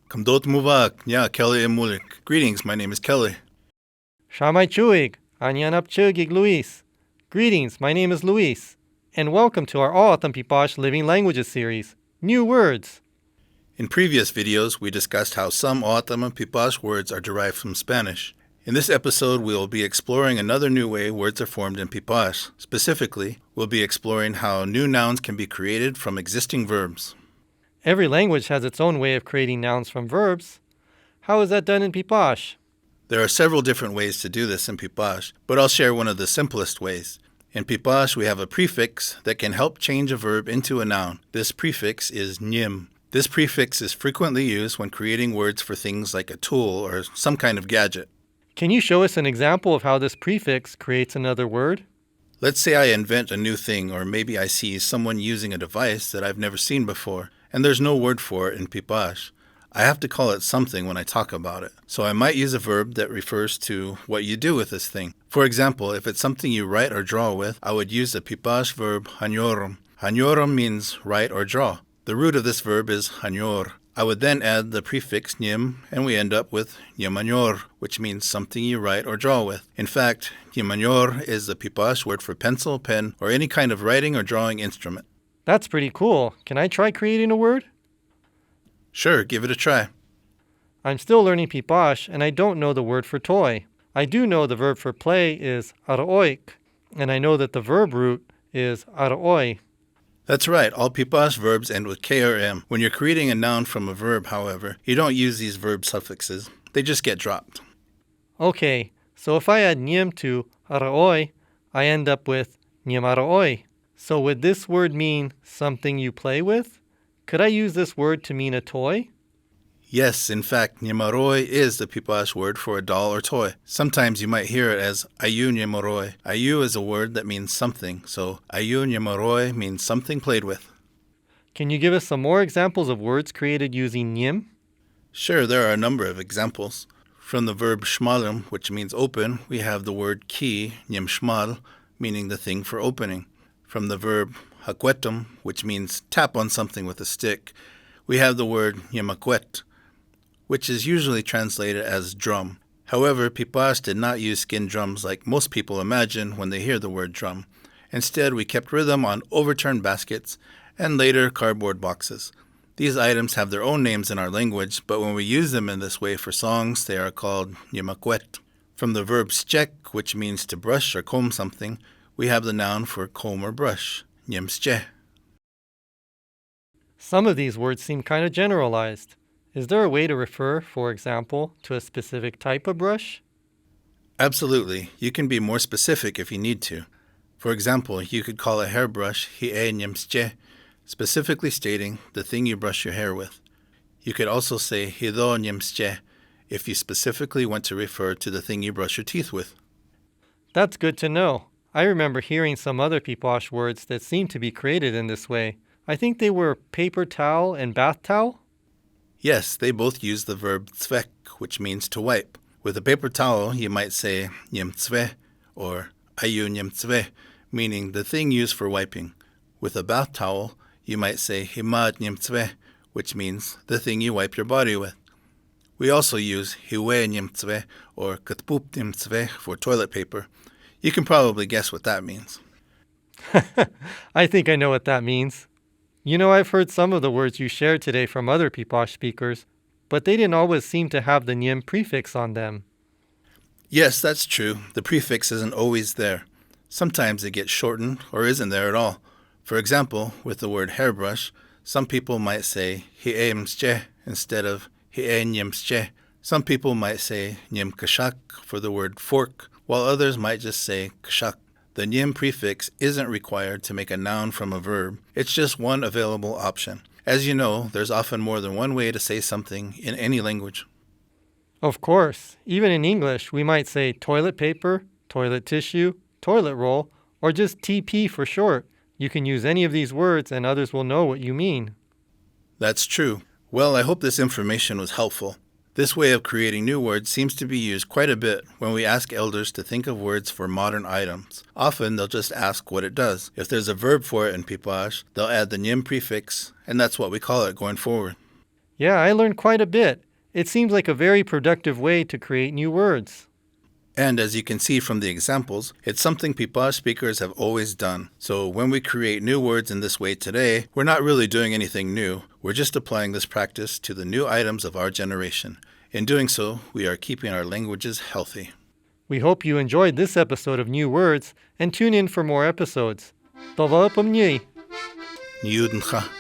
Kamdot Muvak, Nya Kelly Emulik. Greetings, my name is Kelly. Shamai Chuig, Anyanap Chugig Luis. Greetings, my name is Luis, and welcome to our All Piipaash Living Languages series, New Words. In previous videos, we discussed how some O'atam and Piipaash words are derived from Spanish. In this episode, we will be exploring another new way words are formed in Piipaash. Specifically, we'll be exploring how new nouns can be created from existing verbs. Every language has its own way of creating nouns from verbs. How is that done in Piipaash? There are several different ways to do this in Piipaash, but I'll share one of the simplest ways. In Piipaash, we have a prefix that can help change a verb into a noun. This prefix is nyim. This prefix is frequently used when creating words for things like a tool or some kind of gadget. Can you show us an example of how this prefix creates another word? Let's say I invent a new thing, or maybe I see someone using a device that I've never seen before, and there's no word for it in Piipaash. I have to call it something when I talk about it. So I might use a verb that refers to what you do with this thing. For example, if it's something you write or draw with, I would use the Piipaash verb hanyorum. Hanyorum means write or draw. The root of this verb is hanyor. I would then add the prefix nyim, and we end up with nyamanyor, which means something you write or draw with. In fact, nyamanyor is the Piipaash word for pencil, pen, or any kind of writing or drawing instrument. That's pretty cool. Can I try creating a word? Sure, give it a try. I'm still learning Piipaash, and I don't know the word for toy. I do know the verb for play is araoik, and I know that the verb root is araoi. That's right, all Piipaash verbs end with K or M. When you're creating a noun from a verb, however, you don't use these verb suffixes. They just get dropped. Okay, so if I add nyim to araoi, I end up with nyamaraoi. So would this word mean something you play with? Could I use this word to mean a toy? Yes, in fact, nyamaroi is the Piipaash word for a doll or toy. Sometimes you might hear it as ayu nyamaroi. Ayu is a word that means something, so ayu nyamaroi means something played with. Can you give us some more examples of words created using nyim? Sure, there are a number of examples. From the verb shmalum, which means open, we have the word ki, nyam shmal, meaning the thing for opening. From the verb hakwetum, which means tap on something with a stick, we have the word nyamakwet, which is usually translated as drum. However, Piipaash did not use skin drums like most people imagine when they hear the word drum. Instead, we kept rhythm on overturned baskets and later cardboard boxes. These items have their own names in our language, but when we use them in this way for songs, they are called nyamakwet. From the verb schek, which means to brush or comb something, we have the noun for comb or brush, nyamsche. Some of these words seem kind of generalized. Is there a way to refer, for example, to a specific type of brush? Absolutely. You can be more specific if you need to. For example, you could call a hairbrush hi'e nyamsche, specifically stating the thing you brush your hair with. You could also say hido nyamsche if you specifically want to refer to the thing you brush your teeth with. That's good to know. I remember hearing some other Piipaash words that seemed to be created in this way. I think they were paper towel and bath towel. Yes, they both use the verb tzvek, which means to wipe. With a paper towel, you might say nyemtzve or ayu nyemtzve, meaning the thing used for wiping. With a bath towel, you might say himad nyemtzve, which means the thing you wipe your body with. We also use hiwe nyemtzve or katpup nyemtzve for toilet paper. You can probably guess what that means. I think I know what that means. You know, I've heard some of the words you shared today from other Piipaash speakers, but they didn't always seem to have the nyim prefix on them. Yes, that's true. The prefix isn't always there. Sometimes it gets shortened or isn't there at all. For example, with the word hairbrush, some people might say hi'e msche instead of hi'e nyemsche. Some people might say nyem kashak for the word fork, while others might just say kashak. The nyim prefix isn't required to make a noun from a verb. It's just one available option. As you know, there's often more than one way to say something in any language. Of course, even in English, we might say toilet paper, toilet tissue, toilet roll, or just TP for short. You can use any of these words and others will know what you mean. That's true. Well, I hope this information was helpful. This way of creating new words seems to be used quite a bit when we ask elders to think of words for modern items. Often they'll just ask what it does. If there's a verb for it in Piipaash, they'll add the nyim prefix, and that's what we call it going forward. Yeah, I learned quite a bit. It seems like a very productive way to create new words. And as you can see from the examples, it's something Piipaash speakers have always done. So when we create new words in this way today, we're not really doing anything new. We're just applying this practice to the new items of our generation. In doing so, we are keeping our languages healthy. We hope you enjoyed this episode of New Words and tune in for more episodes. Tova pomniej! Niudencha.